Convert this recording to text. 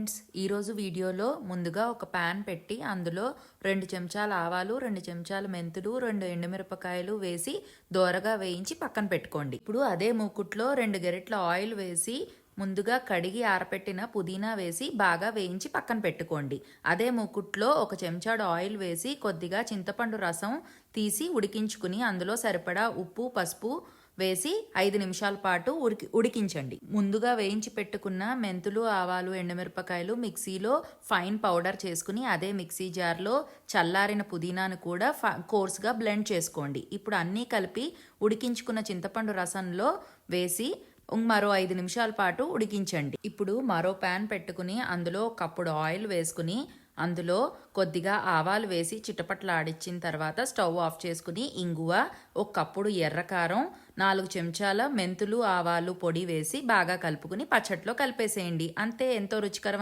Friends, ఈరోజు వీడియోలో ముందుగా ఒక ప్యాన్ పెట్టి అందులో 2 చెంచాల ఆవాలు, 2 చెంచాల మెంతులు, 2 ఎండుమిరపకాయలు వేసి దోరగా వేయించి పక్కన పెట్టుకోండి. ఇప్పుడు అదే మూకుట్లో 2 గరిటెల ఆయిల్ వేసి ముందుగా కడిగి ఆరపెట్టిన పుదీనా వేసి బాగా వేయించి పక్కన పెట్టుకోండి. అదే మూకుట్లో 1 చెంచాడు ఆయిల్ వేసి కొద్దిగా చింతపండు రసం తీసి ఉడికించుకుని అందులో సరిపడా ఉప్పు, పసుపు వేసి 5 నిమిషాల పాటు ఉడికించండి. ముందుగా వేయించి పెట్టుకున్న మెంతులు, ఆవాలు, ఎండుమిరపకాయలు మిక్సీలో ఫైన్ పౌడర్ చేసుకుని అదే మిక్సీ జార్లో చల్లారిన పుదీనాను కూడా కోర్స్గా బ్లెండ్ చేసుకోండి. ఇప్పుడు అన్నీ కలిపి ఉడికించుకున్న చింతపండు రసంలో వేసి మరో 5 నిమిషాల పాటు ఉడికించండి. ఇప్పుడు మరో ప్యాన్ పెట్టుకుని అందులో కప్పుడు ఆయిల్ వేసుకుని అందులో కొద్దిగా ఆవాలు వేసి చిటపట్లాడిచ్చిన తర్వాత స్టవ్ ఆఫ్ చేసుకుని ఇంగువ, ఒక కప్పుడు ఎర్రకారం, 4 చెంచాల మెంతులు, ఆవాలు పొడి వేసి బాగా కలుపుకుని పచ్చట్లో కలిపేసేయండి. అంతే, ఎంతో రుచికరమైన